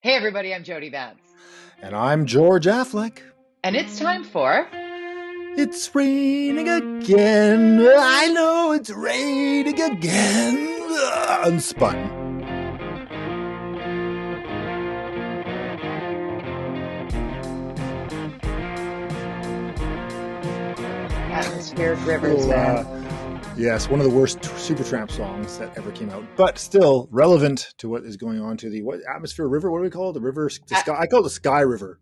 Hey everybody, I'm Jody Vance. And I'm George-Affleck. And it's time for It's raining again. I know it's raining again. Unspun. Atmospheric Rivers, man. Yes, one of the worst Supertramp songs that ever came out, but still relevant to what is going on to the atmosphere river. What do we call it? The river, the sky. I call it the Sky River.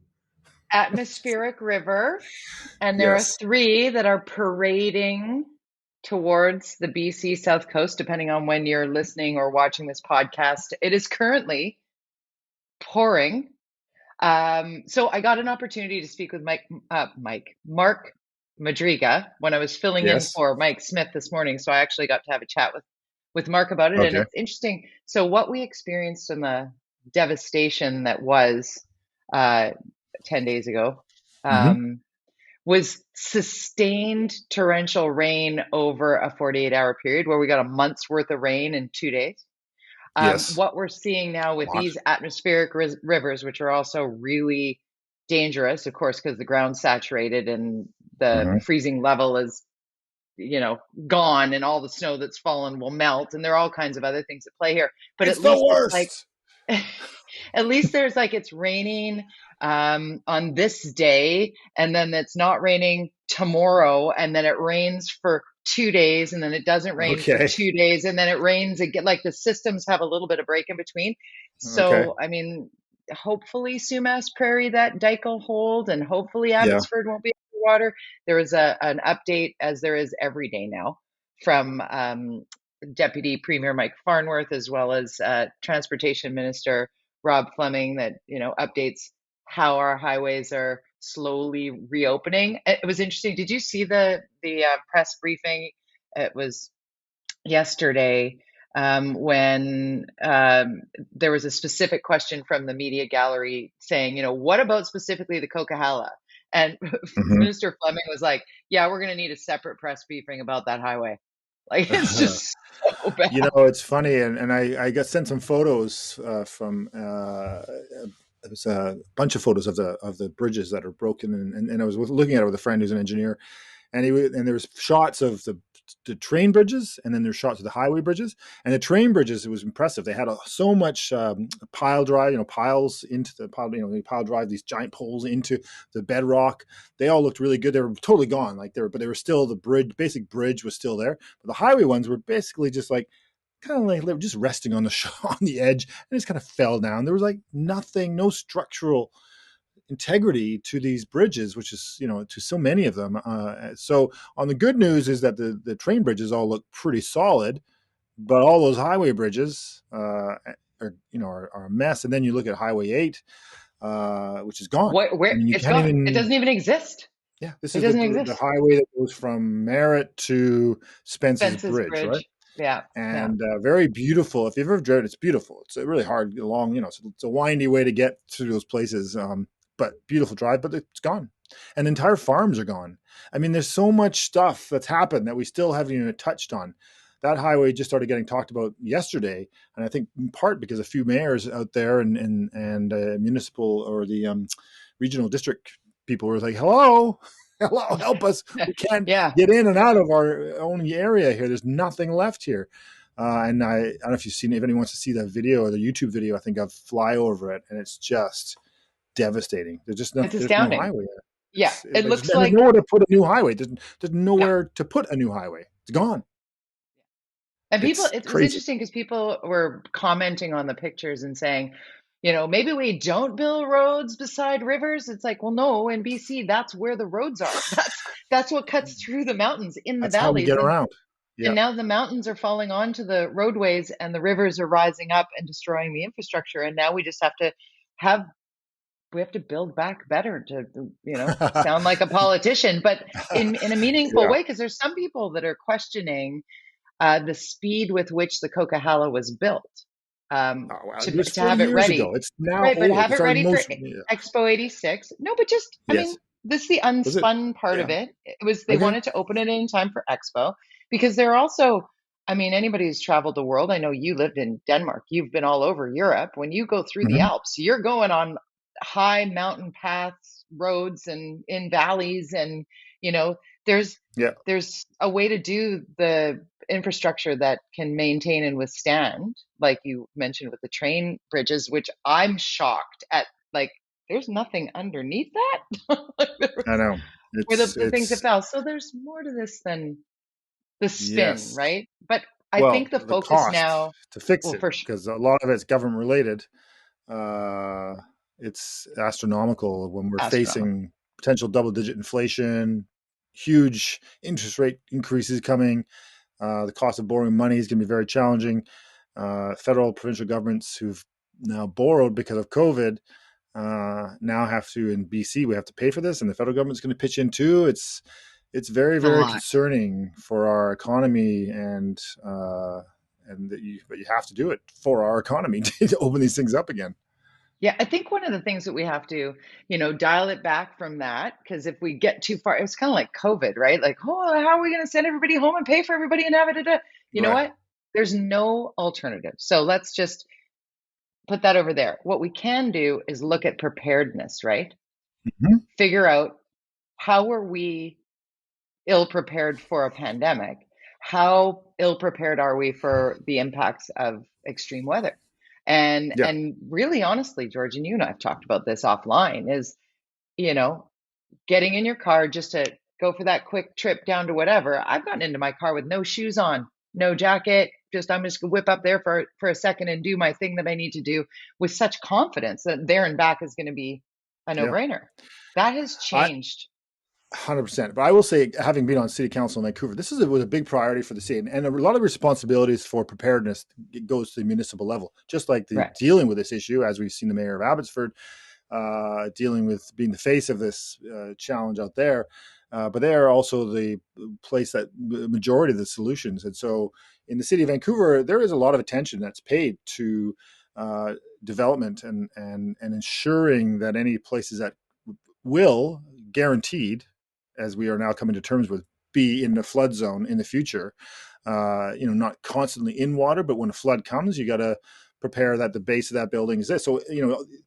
Atmospheric River. And there are Yes. three that are parading towards the BC South Coast, depending on when you're listening or watching this podcast. It is currently pouring. So I got an opportunity to speak with Mark Madriga when I was filling in Yes. for Mike Smith this morning. So I actually got to have a chat with Mark about it. And Okay. it's interesting. So what we experienced in the devastation that was 10 days ago was sustained torrential rain over a 48-hour period where we got a month's worth of rain in 2 days. Yes. What we're seeing now with A lot. these atmospheric rivers, which are also really dangerous, of course, because the ground's saturated and the freezing level is, gone, and all the snow that's fallen will melt, and there are all kinds of other things at play here. But It's at the least it's like, worst. at least there's like it's raining on this day, and then it's not raining tomorrow, and then it rains for 2 days, and then it doesn't rain for Okay. 2 days, and then it rains again. Like the systems have a little bit of break in between. Okay. So, I mean, hopefully Sumas Prairie, that dike will hold, and hopefully Yeah. Abbotsford won't be underwater. There was an update, as there is every day now, from Deputy Premier Mike Farnworth, as well as Transportation Minister Rob Fleming, that updates how our highways are slowly reopening. It was interesting. Did you see the press briefing? It was yesterday, when there was a specific question from the media gallery saying, what about specifically the Coquihalla? And Minister Fleming was like, yeah, we're going to need a separate press briefing about that highway. Like, it's just so bad. It's funny, and I got sent some photos from it was a bunch of photos of the bridges that are broken, and I was looking at it with a friend who's an engineer, and there was shots of the train bridges, and then there's shots of the highway bridges. And the train bridges, it was impressive. They had so much pile drive, piles into the pile, they pile drive these giant poles into the bedrock. They all looked really good. They were totally gone, but they were still, the basic bridge was still there. But the highway ones were basically just like, kind of like they were just resting on the edge, and just kind of fell down. There was like nothing, no structural integrity to these bridges, which is, to so many of them. So on the good news is that the train bridges all look pretty solid, but all those highway bridges are a mess. And then you look at Highway 8, which is gone. Where I mean, you it's can't gone. even. It doesn't even exist. Yeah, this It is doesn't the exist. highway that goes from Merritt to Spence's Fences Bridge, right? Bridge. Yeah. And very beautiful. If you've ever driven, it's beautiful. It's a really hard, long, it's a windy way to get through those places. But beautiful drive, but it's gone. And entire farms are gone. I mean, there's so much stuff that's happened that we still haven't even touched on. That highway just started getting talked about yesterday, and I think in part because a few mayors out there and municipal or the regional district people were like, "Hello, hello, help us! We can't Yeah. get in and out of our own area here. There's nothing left here." And I don't know if you've seen, if anyone wants to see that video or the YouTube video, I think I've fly over it, and it's just devastating. There's It's no astounding. highway. Yeah. It looks There's like, nowhere to put a new highway. There's yeah. nowhere to put a new highway. It's gone. And It's it was crazy. interesting because people were commenting on the pictures and saying, maybe we don't build roads beside rivers. It's like, well, no, in BC, that's where the roads are. That's what cuts through the mountains in the That's how we valleys. get around. And Yeah. now the mountains are falling onto the roadways, and the rivers are rising up and destroying the infrastructure. And now we just have to build back better to, sound like a politician, but in a meaningful Yeah. way, because there's some people that are questioning the speed with which the Coquihalla was built, It was to 40 have it years ago. ready. It's now Right, but old. have It it started ready for most. Yeah. Expo 86. No, but just, I mean, Yes. this is the Was it? unspun part of Yeah. it. It was, they Okay. wanted to open it in time for Expo, because they're also I mean, anybody who's traveled the world, I know you lived in Denmark, you've been all over Europe. When you go through the Hmm. Alps, you're going on high mountain paths, roads, and in valleys, and you know, there's Yeah, there's a way to do the infrastructure that can maintain and withstand, like you mentioned with the train bridges, which I'm shocked at. Like, there's nothing underneath that. Like, there I was, know. where the things that It's fell. So there's more to this than the spin, yes. right? But I Well, think the the focus cost now, to fix well, it, for sure, because a lot of it's government related, uh, it's astronomical when we're astronomical. facing potential double-digit inflation, huge interest rate increases coming. The cost of borrowing money is going to be very challenging. Federal, provincial governments who've now borrowed because of COVID now have to, in BC, we have to pay for this, and the federal government's going to pitch in too. It's very, It's a very lot. concerning for our economy, and but you have to do it for our economy to open these things up again. Yeah, I think one of the things that we have to, dial it back from that, because if we get too far, it's kind of like COVID, right? Like, oh, how are we going to send everybody home and pay for everybody and have it? You know Right. what? There's no alternative. So let's just put that over there. What we can do is look at preparedness, right? Mhm. Figure out, how are we ill prepared for a pandemic? How ill prepared are we for the impacts of extreme weather? And Yeah. and really honestly, George, and you and I have talked about this offline, is, you know, getting in your car just to go for that quick trip down to whatever. I've gotten into my car with no shoes on, no jacket, just I'm just gonna whip up there for a second and do my thing that I need to do with such confidence that there and back is going to be a Yeah. no-brainer. That has I changed. 100%. But I will say, having been on city council in Vancouver, this was a big priority for the city, and a lot of responsibilities for preparedness goes to the municipal level. Just like the Right. dealing with this issue, as we've seen the mayor of Abbotsford dealing with being the face of this challenge out there. But they are also the place that majority of the solutions. And so in the city of Vancouver, there is a lot of attention that's paid to uh, development and ensuring that any places that will, guaranteed, as we are now coming to terms with, be in the flood zone in the future. Not constantly in water, but when a flood comes, you got to prepare that the base of that building is this. So,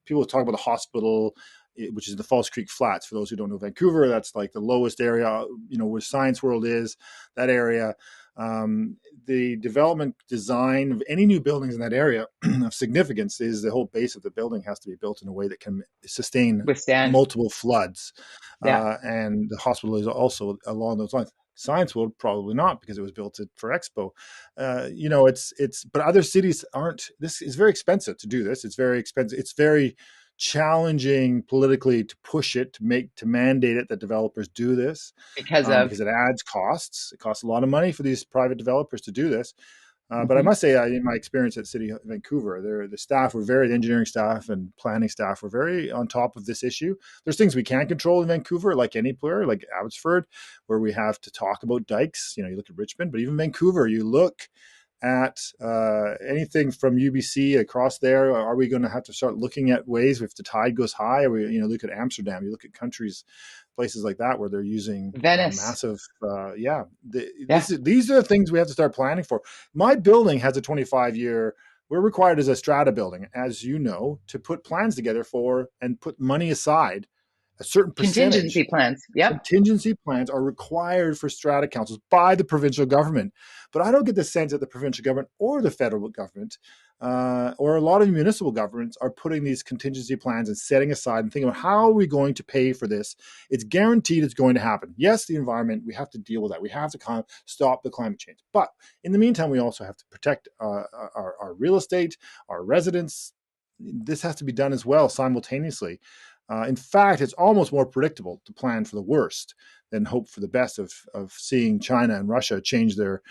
people talk about the hospital, which is the False Creek Flats. For those who don't know Vancouver, that's like the lowest area, where Science World is, that area. The development design of any new buildings in that area of significance is the whole base of the building has to be built in a way that can sustain Withstand. multiple floods. Yeah. And the hospital is also along those lines. Science World probably not, because it was built for Expo. But other cities aren't. This is very expensive to do this. It's very expensive. It's very challenging politically to push it, to mandate it that developers do this, Because of. because it adds costs. It costs a lot of money for these private developers to do this. But I Mhm. must say, in my experience at City of Vancouver, the staff were very, the engineering staff and planning staff were very on top of this issue. There's things we can't control in Vancouver, like any player, like Abbotsford, where we have to talk about dikes. You look at Richmond, but even Vancouver, you look at anything from UBC across there. Are we going to have to start looking at ways if the tide goes high? Or look at Amsterdam, you look at countries, places like that where they're using Venice. massive, Yeah. these are the things we have to start planning for. My building has a 25-year. We're required as a strata building, as you know, to put plans together for and put money aside, a certain percentage. Contingency plans. Yep. Contingency plans are required for strata councils by the provincial government. But I don't get the sense that the provincial government or the federal government or a lot of municipal governments are putting these contingency plans and setting aside and thinking about how are we going to pay for this. It's guaranteed it's going to happen. Yes, the environment, we have to deal with that. We have to stop the climate change. But in the meantime, we also have to protect our real estate, our residents. This has to be done as well simultaneously. In fact, it's almost more predictable to plan for the worst than hope for the best of seeing China and Russia change their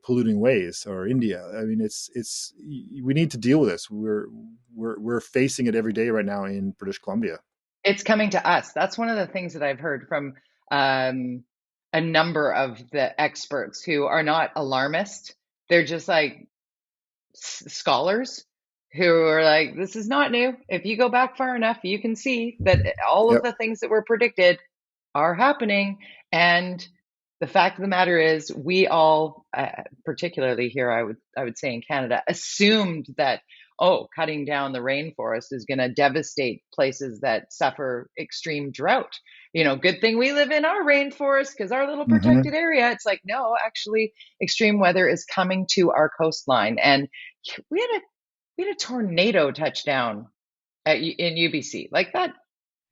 polluting ways, or India. I mean, it's we need to deal with this. We're facing it every day right now in British Columbia. It's coming to us. That's one of the things that I've heard from um, a number of the experts who are not alarmist. They're just like scholars who are like, this is not new. If you go back far enough, you can see that all of Yep. the things that were predicted are happening. And the fact of the matter is, we all, particularly here, I would say in Canada, assumed that, oh, cutting down the rainforest is going to devastate places that suffer extreme drought. Good thing we live in our rainforest because our little Hmm. protected area. It's like, no, actually, extreme weather is coming to our coastline, and we had a tornado touchdown in UBC. Like that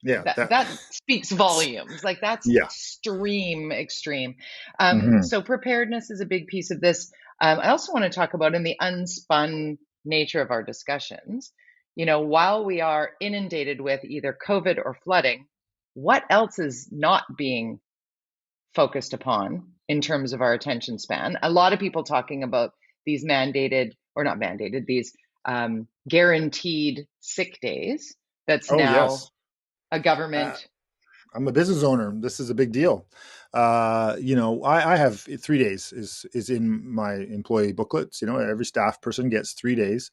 Yeah, that that. that speaks volumes. Like that's Yeah. extreme. Hmm. So preparedness is a big piece of this. I also want to talk about, in the unspun nature of our discussions, while we are inundated with either COVID or flooding, what else is not being focused upon in terms of our attention span? A lot of people talking about these mandated, or not mandated, these guaranteed sick days. That's Oh now yes. a Uh, government. I'm a business owner. This is a big deal. I have 3 days is in my employee booklets. Every staff person gets 3 days,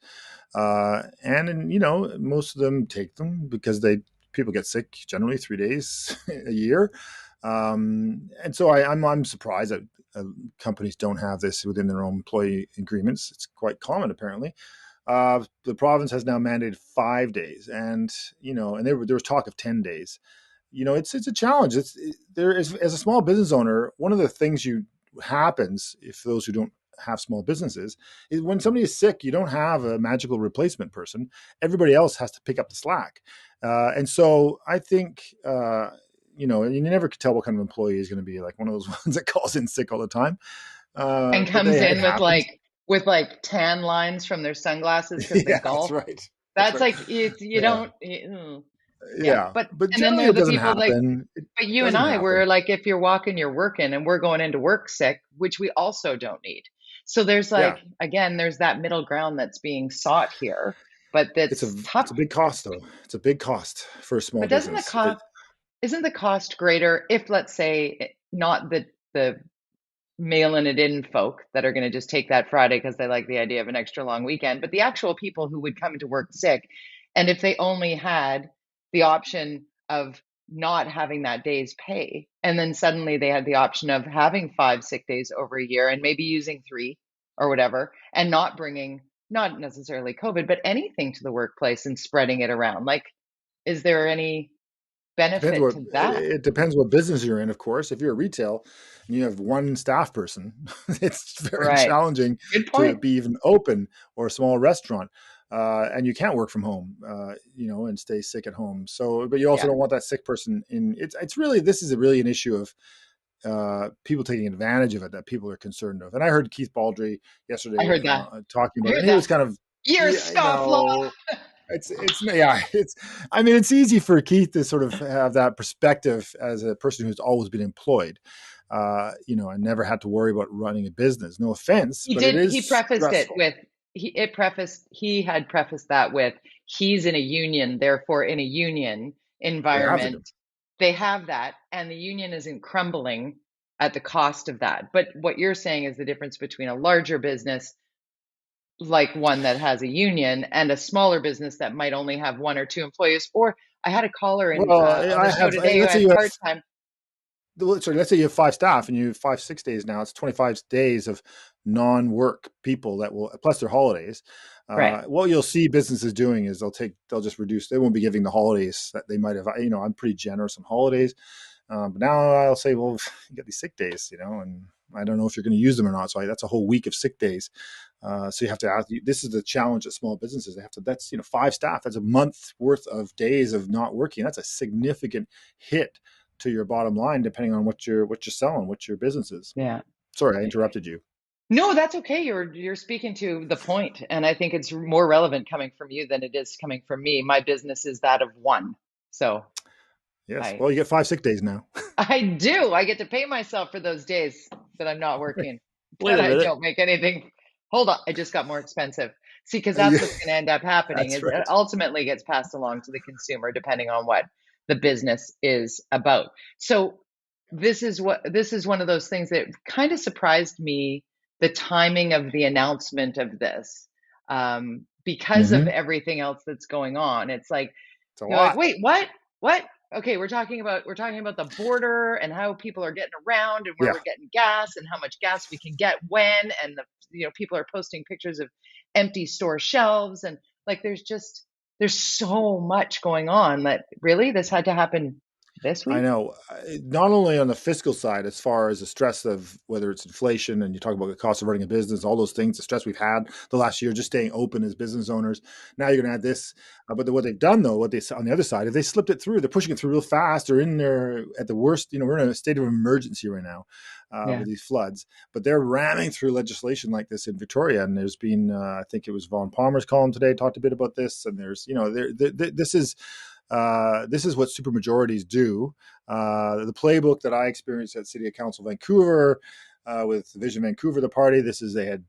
and most of them take them because people get sick generally 3 days a year, and so I'm surprised that companies don't have this within their own employee agreements. It's quite common apparently. The province has now mandated 5 days, and there was talk of 10 days. It's a challenge. There is, as a small business owner, one of the things you happens, if those who don't have small businesses, is when somebody is sick, you don't have a magical replacement person. Everybody else has to pick up the slack, and so I think. And you never could tell what kind of employee is going to be, like one of those ones that calls in sick all the time. And But comes it in with happens. tan lines from their sunglasses because they Yeah, that's golf. right. That's That's right. like, you Yeah, don't. Yeah, yeah. but But and then generally, there are it the doesn't people like, happen. It but you and doesn't I, happen. were like, if you're walking, you're working, and we're going into work sick, which we also don't need. So there's Yeah. like, again, there's that middle ground that's being sought here, but It's a that's tough. it's a big cost though. It's a big cost for a small But doesn't the business. cost isn't the cost greater if, let's say, not the mailing it in folk that are going to just take that Friday because they like the idea of an extra long weekend, but the actual people who would come to work sick. And if they only had the option of not having that day's pay, and then suddenly they had the option of having 5 sick days over a year and maybe using three or whatever, and not bringing, not necessarily COVID, but anything to the workplace and spreading it around. Like, is there any Depends benefit what to that? it depends what business you're in, of course. If you're a retail and you have one staff person, it's very Right. challenging Good to point. be even open, or a small restaurant. And you can't work from home, and stay sick at home. So, but you also Yeah, don't want that sick person in. It's really, this is really an issue of people taking advantage of it that people are concerned of. And I heard Keith Baldry I yesterday heard that. talking I about it, heard and he that. was kind of, You're yeah, scofflaw. it's yeah, it's, I mean, it's easy for Keith to sort of have that perspective as a person who's always been employed, and never had to worry about running a business. No offense, He but it did. is He prefaced it stressful. with he had prefaced that with, he's in a union, therefore in a union They have to do. environment, they have that, and the union isn't crumbling at the cost of that. But what you're saying is the difference between a larger business, like one that has a union, and a smaller business that might only have one or two employees. Or I had a caller in Well, on the I show have. today who Let's say had you have. part time. Sorry, let's say you have 5 staff and you have 5 6 days now. It's 25 days of non-work people that will, plus their holidays. Right. What you'll see businesses doing is they'll just reduce. They won't be giving the holidays that they might have. I'm pretty generous on holidays, but now I'll say, well, you got these sick days, and I don't know if you're going to use them or not. So that's a whole week of sick days. So you have to ask. This is the challenge at small businesses. They have to. That's 5 staff. That's a month worth of days of not working. That's a significant hit to your bottom line, depending on what you're selling, what your business is. Yeah. Sorry, I interrupted you. No, that's okay. You're speaking to the point, and I think it's more relevant coming from you than it is coming from me. My business is that of one. So Yes. I Well, you get 5 sick days now. I do. I get to pay myself for those days that I'm not working, Wait but a I minute. don't make anything. Hold on, it just got more expensive. See, because that's Yeah, what's going to end up happening, that's is it right. ultimately gets passed along to the consumer depending on what the business is about. So this is one of those things that kind of surprised me, the timing of the announcement of this, because of Mm-hmm. everything else that's going on. It's like It's a you're like, lot. wait, what? What? okay, we're talking about the border and how people are getting around and where Yeah, we're getting gas and how much gas we can get when, and people are posting pictures of empty store shelves, and like there's so much going on that really this had to happen this I week. know. Not only on the fiscal side, as far as the stress of whether it's inflation and you talk about the cost of running a business, all those things, the stress we've had the last year, just staying open as business owners. Now you're going to add this. But what they've done, though, what they on the other side, is they slipped it through. They're pushing it through real fast. They're in there at the worst. We're in a state of emergency right now Yeah. with these floods. But they're ramming through legislation like this in Victoria. And there's been, I think it was Vaughn Palmer's column today, talked a bit about this. And there's, this is what supermajorities do. The playbook that I experienced at City Council Vancouver with Vision Vancouver, the party, they had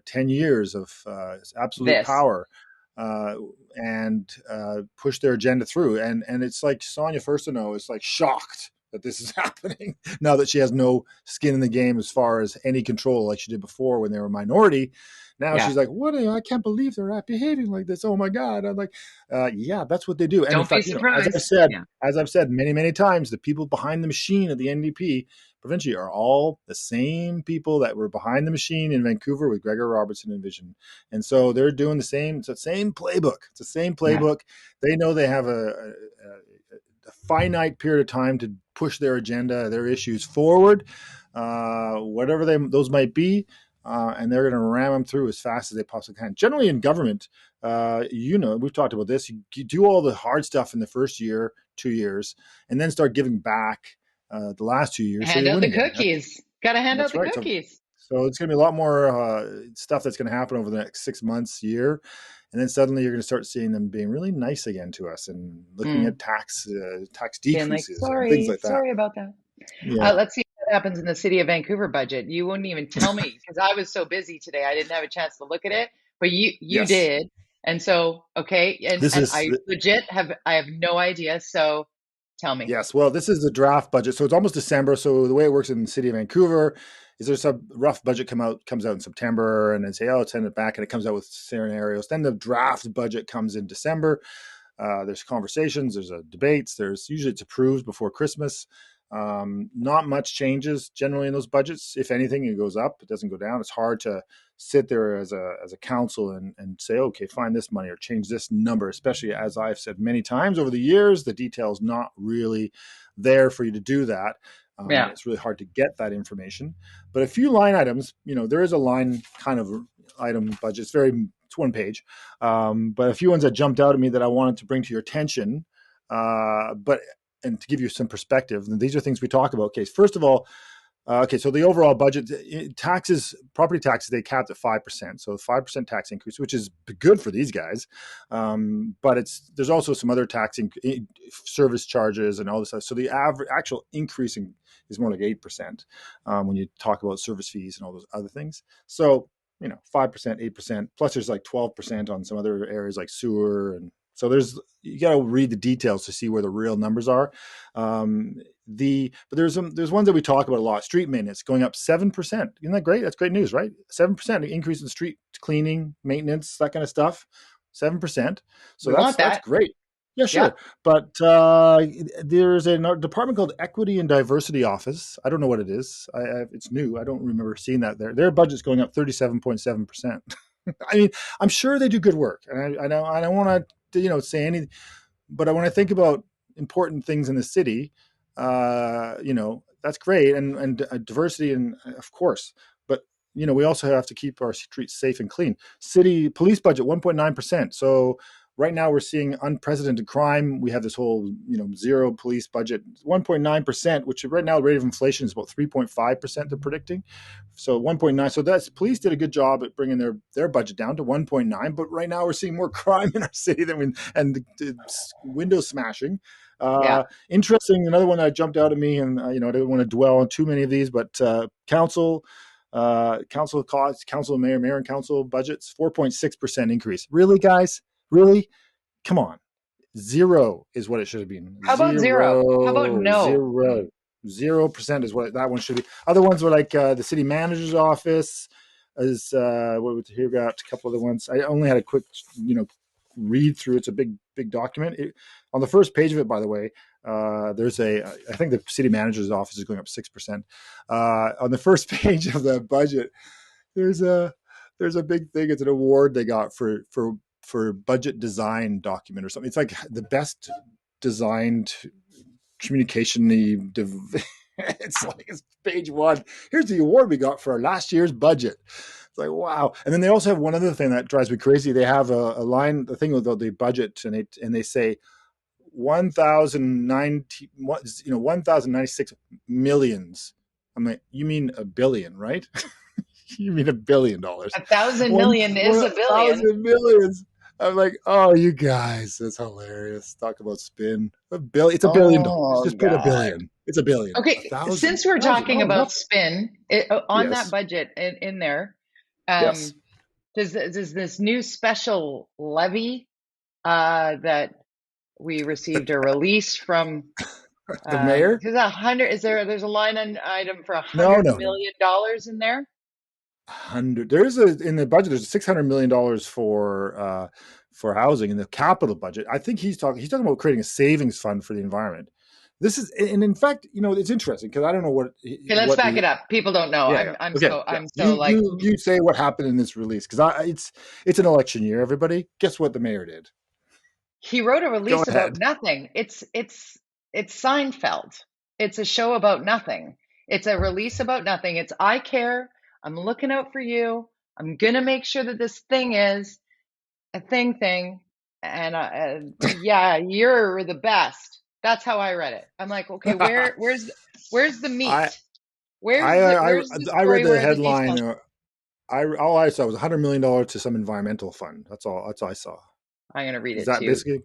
10 years of absolute This. power and pushed their agenda through. And it's like Sonia Furstenau is like shocked that this is happening now that she has no skin in the game as far as any control like she did before when they were a minority. Now Yeah. she's like, "What? I can't believe they're not behaving like this. Oh my god!" I'm like, "Yeah, that's what they do." And in Don't be fact, surprised. Yeah. as I've said many, many times, the people behind the machine at the NDP provincially are all the same people that were behind the machine in Vancouver with Gregor Robertson and Vision. And so they're doing the same. It's the same playbook. It's the same Yeah. playbook. They know they have a finite period of time to push their agenda, their issues forward, whatever those might be. And they're going to ram them through as fast as they possibly can. Generally, in government, we've talked about this. You do all the hard stuff in the first year, 2 years, and then start giving back the last 2 years so Hand you out win the again. cookies. Got to hand out That's the right. cookies. So it's going to be a lot more stuff that's going to happen over the next 6 months, year, and then suddenly you're going to start seeing them being really nice again to us and looking Mm. at tax Being like, decreases and things sorry, like that. sorry about that. Yeah. Let's see what happens in the City of Vancouver budget. You wouldn't even tell me because I was so busy today. I didn't have a chance to look at it, but you Yes. did. And so, okay, and This and is I legit have no idea. So tell me. Yes. Well, this is the draft budget, so it's almost December. So the way it works in the city of Vancouver is there's a rough budget comes out in September, and then say, oh, send it back, and it comes out with scenarios. Then the draft budget comes in December. There's conversations, there's debates. There's usually it's approved before Christmas. Not much changes generally in those budgets. If anything, it goes up. It doesn't go down. It's hard to sit there as a council and say, okay, find this money or change this number. Especially as I've said many times over the years, the detail's not really there for you to do that. Yeah. It's really hard to get that information. But a few line items, there is a line kind of item budget. It's one page. But a few ones that jumped out at me that I wanted to bring to your attention. And to give you some perspective, and these are things we talk about. Okay, first of all, so the overall budget, property taxes, they capped at 5%. So 5% tax increase, which is good for these guys. But there's also some other service charges and all this stuff. So the actual increasing is more like 8% when you talk about service fees and all those other things. So 5%, 8%, plus there's like 12% on some other areas like sewer. And so you got to read the details to see where the real numbers are. But there's ones that we talk about a lot. Street maintenance going up 7%. Isn't that great? That's great news, right? 7% increase in street cleaning, maintenance, that kind of stuff. 7%. So We want that's that. great. Yeah, Yeah. sure. But there's a department called Equity and Diversity Office. I don't know what it is. It's new. I don't remember seeing that there. Their budget's going up 37.7%. I mean, I'm sure they do good work, and I don't want to say anything, but when I think about important things in the city, that's great, and diversity, and of course, but we also have to keep our streets safe and clean. City police budget 1.9%. So right now we're seeing unprecedented crime. We have this whole zero police budget, 1.9%, which right now the rate of inflation is about 3.5% they're predicting. So 1.9. So that's police did a good job at bringing their budget down to 1.9. But right now we're seeing more crime in our city and the window smashing. Yeah. Interesting. Another one that jumped out at me, and I don't want to dwell on too many of these, but council costs, council mayor and council budgets, 4.6% increase. Really, guys? Really? Come on. Zero is what it should have been. How about zero? How about no? 0% is what that one should be. Other ones were like the city manager's office is what we here got a couple of the ones. I only had a quick read through. It's a big document. On the first page of it, by the way, I think the city manager's office is going up 6%. On the first page of the budget, there's a big thing. It's an award they got for budget design document or something. It's like the best designed communication. It's page one. Here's the award we got for our last year's budget. It's like, wow. And then they also have one other thing that drives me crazy. They have a line, the thing about the budget, and they say 1,096 millions. I'm like, you mean a billion, right? You mean $1 billion? 1,000 million is a billion. 1,000 millions. I'm like, oh, you guys, that's hilarious. Talk about spin. It's $1 billion. Oh Just put a God. billion. It's a billion. Okay, 1,000. since we're talking Oh, about what? spin on that Yes. budget in there, Yes. um, does this new special levy that we received a release from The mayor? there's a line item for a No, hundred no, no. million dollars in there? 100. In the budget. There's $600 million for housing in the capital budget. I think he's talking about creating a savings fund for the environment. This is, and in fact, it's interesting because I don't know Okay, let's back it up. People don't know. Yeah, yeah. I'm Okay, so yeah. I'm so like You say what happened in this release because it's an election year. Everybody, guess what the mayor did? he wrote a Go release about ahead. nothing. It's Seinfeld. It's a show about nothing. It's a release about nothing. It's I care. I'm looking out for you. I'm gonna make sure that this thing is a thing. And yeah, you're the best. That's how I read it. I'm like, okay, where's the I meat? I Where's the I read story? the Where are the headline. details? All I saw was $100 million to some environmental fund. That's all. That's all I saw. I'm gonna read Is it that to you. basically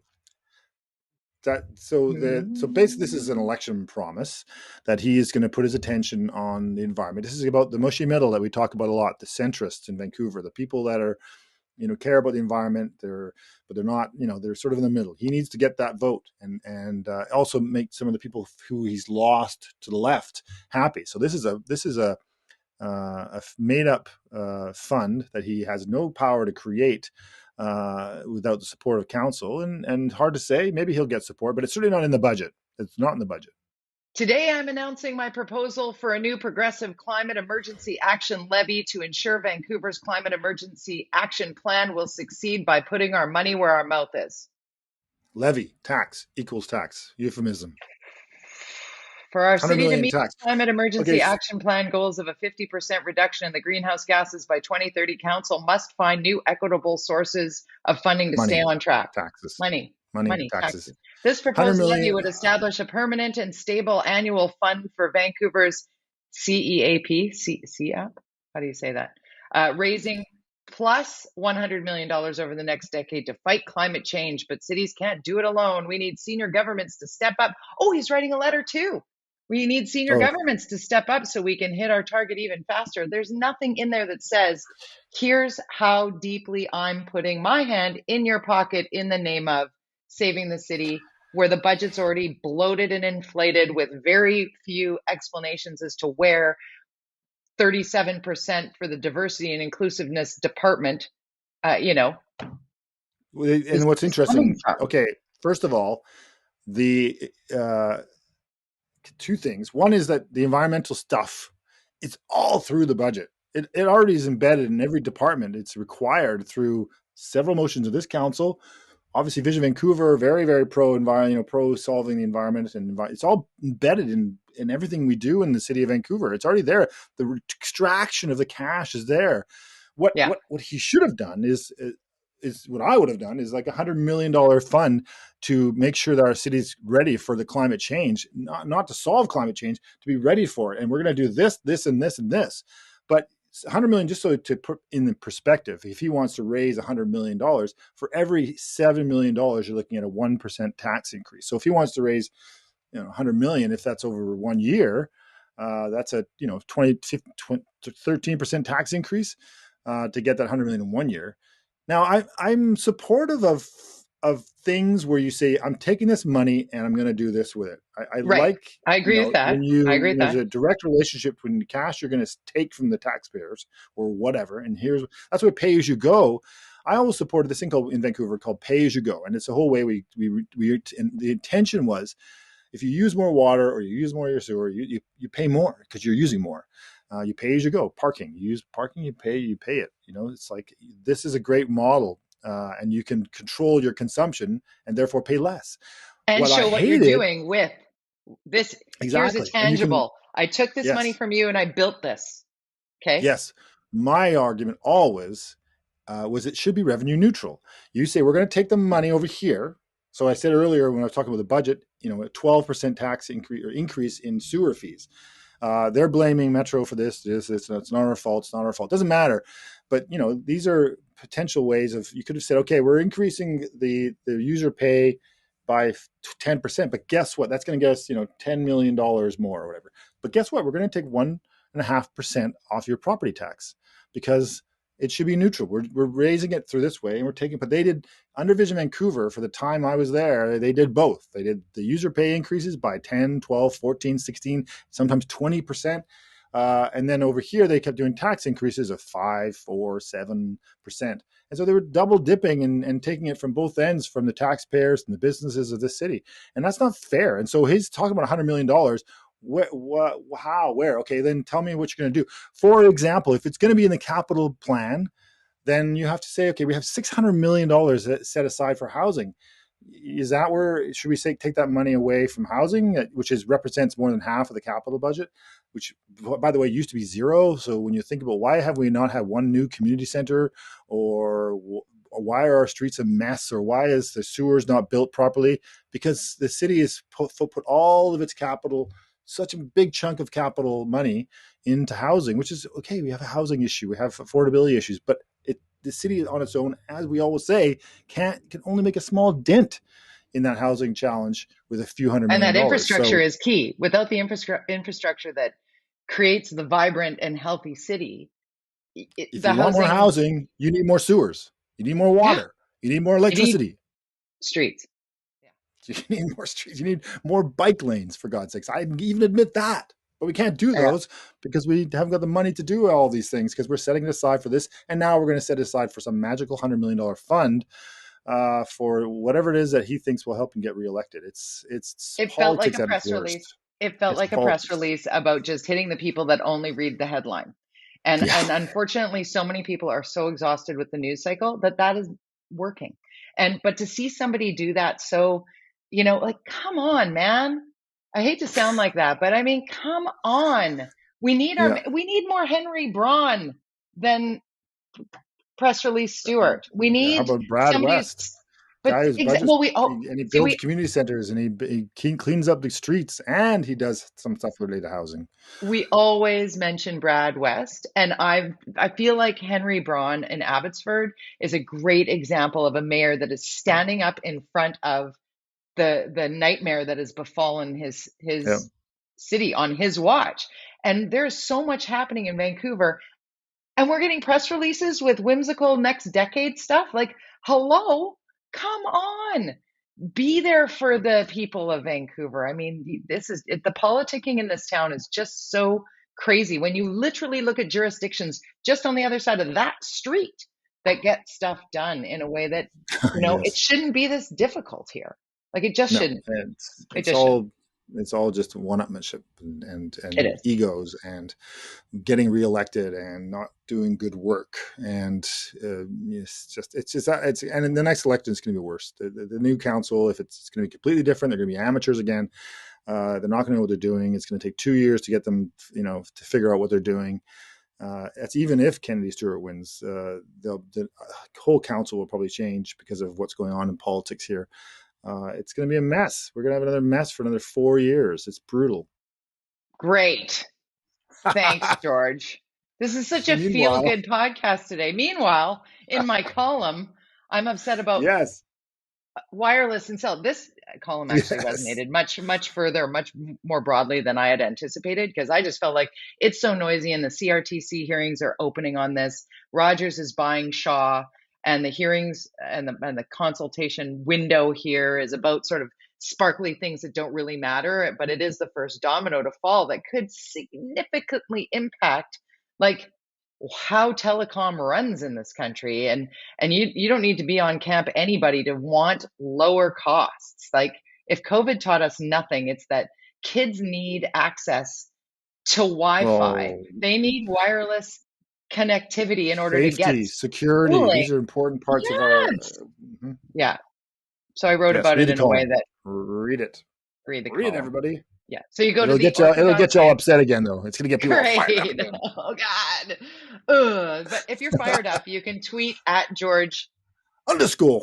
that? So basically, this is an Mm. election promise that he is going to put his attention on the environment. This is about the mushy middle that we talk about a lot. The centrists in Vancouver, the people that are care about the environment. But they're not. They're sort of in the middle. He needs to get that vote and also make some of the people who he's lost to the left happy. So this is a made up fund that he has no power to create without the support of council. And hard to say, maybe he'll get support, but it's certainly not in the budget. It's not in the budget. Today, I'm announcing my proposal for a new progressive climate emergency action levy to ensure Vancouver's climate emergency action plan will succeed by putting our money where our mouth is. Levy, tax equals tax. Euphemism. For our 100 city to million meet tax. its climate Okay. emergency action plan goals of a 50% reduction in the greenhouse gases by 2030, Council must find new equitable sources of funding to stay Money, on track. taxes, Money, money, money, taxes. taxes. This 100 proposed levy million. would establish a permanent and stable annual fund for Vancouver's CEAP, CAP? How do you say that? Raising plus $100 million over the next decade to fight climate change. But cities can't do it alone. We need senior governments to step up. Oh, he's writing a letter too. We need senior Oh, governments to step up so we can hit our target even faster. There's nothing in there that says, here's how deeply I'm putting my hand in your pocket in the name of saving the city, where the budget's already bloated and inflated with very few explanations as to where 37% for the diversity and inclusiveness department, and what's is coming interesting, from. okay, first of all, the two things. One is that the environmental stuff, it's all through the budget. It already is embedded in every department. It's required through several motions of this council. Obviously, Vision Vancouver, very, very pro environment, pro solving the environment, and it's all embedded in everything we do in the city of Vancouver. It's already there. The extraction of the cash is there. What Yeah. what he should have done is what I would have done is like $100 million fund to make sure that our city's ready for the climate change, not to solve climate change, to be ready for it. And we're going to do this, this, and this, and this. But 100 million, just so to put in the perspective, if he wants to raise $100 million, for every $7 million, you're looking at a 1% tax increase. So if he wants to raise 100 million, if that's over 1 year, that's a 13% tax increase to get that 100 million in 1 year. Now, I'm supportive of things where you say, I'm taking this money and I'm going to do this with it. I Right. like, I agree with that. I agree with there's that. a direct relationship between the cash you're going to take from the taxpayers or whatever. And that's what pay as you go. I always supported this thing in Vancouver called pay as you go. And it's a whole way and the intention was, if you use more water or you use more of your sewer, you pay more because you're using more. You pay as you go. Parking, you use parking, you pay it. It's like this is a great model, and you can control your consumption and therefore pay less. And What I show what you're hated doing with this. Here's a exactly, and you can tangible. I took this money yes, from you and I built this. Okay. yes. My argument always was it should be revenue neutral. You say we're going to take the money over here. So I said earlier when I was talking about the budget, a 12% tax increase in sewer fees. They're blaming Metro for this. It's not our fault. It's not our fault. It doesn't matter. But these are potential ways of you could have said, okay, we're increasing the user pay by 10%, but guess what? That's going to get us $10 million more or whatever. But guess what? We're going to take 1.5% off your property tax because it should be neutral. We're raising it through this way, and we're taking. But they did under Vision Vancouver for the time I was there. They did both. They did the user pay increases by 10, 12, 14, 16, sometimes 20%. And then over here, they kept doing tax increases of 5, 4, 7%. And so they were double dipping and taking it from both ends, from the taxpayers and the businesses of the city. And that's not fair. And so he's talking about $100 million. What, how, where? Okay, then tell me what you're going to do. For example, if it's going to be in the capital plan, then you have to say, okay, we have $600 million set aside for housing. Is that where, should we say, take that money away from housing, which represents more than half of the capital budget, which, by the way, used to be zero. So when you think about why have we not had one new community center, or why are our streets a mess, or why is the sewers not built properly? Because the city has put all of its capital, such a big chunk of capital money into housing, which is okay. We have a housing issue, we have affordability issues, but the city on its own, as we always say, can only make a small dent in that housing challenge with a few $100 And million. that infrastructure So is key. Without the infrastructure that creates the vibrant and healthy city, if the you want more housing, housing, you need more sewers, you need more yeah, water, you need more you need electricity. streets. Yeah. You need more streets. You need more bike lanes, for God's sakes. I even admit that. But we can't do Yeah. those because we haven't got the money to do all these things, because we're setting it aside for this. And now we're going to set it aside for some magical $100 million fund for whatever it is that he thinks will help him get reelected. It's It felt like politics a at its press release. worst. It felt It's like a press politics. release about just hitting the people that only read the headline. And Yeah. unfortunately, so many people are so exhausted with the news cycle that is working. But to see somebody do that, so, like, come on, man. I hate to sound like that, but I mean, come on. Yeah. We need more Henry Braun than press release Stewart. We Yeah. How need about Brad somebody who's, West? but Guy whose budget, well, we all and he see, builds community centers, and he cleans up the streets, and he does some stuff related to housing. we always mention Brad West, and I feel like Henry Braun in Abbotsford is a great example of a mayor that is standing up in front of the nightmare that has befallen Yeah. his city on his watch. And there's so much happening in Vancouver, and we're getting press releases with whimsical next decade stuff. Like, hello, come on, be there for the people of Vancouver. I mean, the politicking in this town is just so crazy when you literally look at jurisdictions just on the other side of that street that get stuff done in a way that, it Yes. shouldn't be this difficult here. Like, it just No, shouldn't. it's It it's just shouldn't. all it's all just one-upmanship and It is. egos and getting reelected and not doing good work, and it's and the next election is going to be worse. The new council, if it's going to be completely different, they're going to be amateurs again. They're not going to know what they're doing. It's going to take 2 years to get them, to figure out what they're doing. That's even if Kennedy-Stewart wins. The whole council will probably change because of what's going on in politics here. It's going to be a mess. We're going to have another mess for another 4 years. It's brutal. Great. Thanks, George. This is such a feel Meanwhile, good podcast today. Meanwhile, in my column, I'm upset about yes, wireless and cell. This column actually yes, resonated much further, much more broadly than I had anticipated, because I just felt like it's so noisy, and the CRTC hearings are opening on this. Rogers is buying Shaw, and the hearings and the consultation window here is about sort of sparkly things that don't really matter, but it is the first domino to fall that could significantly impact, like, how telecom runs in this country. And you don't need to be on camp anybody to want lower costs. Like, if COVID taught us nothing, it's that kids need access to Wi-Fi. Oh, They need wireless connectivity in order to get safety, security. schooling. These are important parts of our. Yes. Yeah. So I wrote Yes, about read it the in a way column. that Read it. read the Read it, column. everybody. Yeah. So you go to It'll the get you. It'll get you all orca.ca. upset again, though. It's gonna get people all fired up Great. again. Oh God. Ugh. But if you're fired up, you can tweet at George Underscore.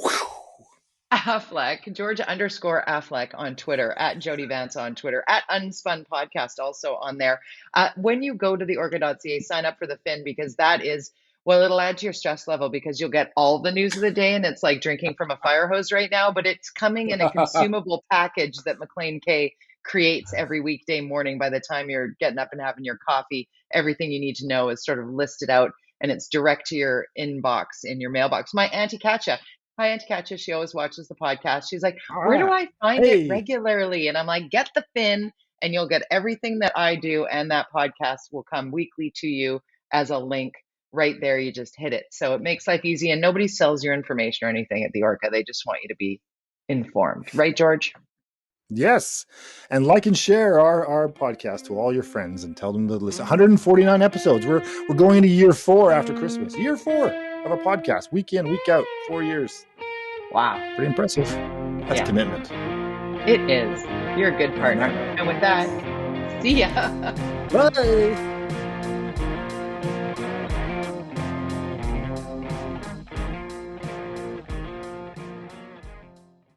Affleck, George_Affleck on Twitter, at Jody Vance on Twitter, at UnSpun Podcast also on there. When you go to the orca.ca, sign up for the Fin, because that is, well, it'll add to your stress level because you'll get all the news of the day, and it's like drinking from a fire hose right now, but it's coming in a consumable package that McLean K creates every weekday morning. By the time you're getting up and having your coffee, everything you need to know is sort of listed out, and it's direct to your inbox in your mailbox. My Auntie Katja, hi, Auntie Katja. She always watches the podcast. She's like, where do Ah, I find it hey. regularly? And I'm like, get the Fin, and you'll get everything that I do. And that podcast will come weekly to you as a link right there. You just hit it. So it makes life easy. And nobody sells your information or anything at the Orca. They just want you to be informed. Right, George? Yes. And like and share our podcast to all your friends and tell them to listen. 149 episodes. We're going into year 4 after Christmas. Year 4 of a podcast. Week in, week out. 4 years. Wow. Pretty impressive. That's commitment. It is. You're a good partner. And with that, see ya. Bye.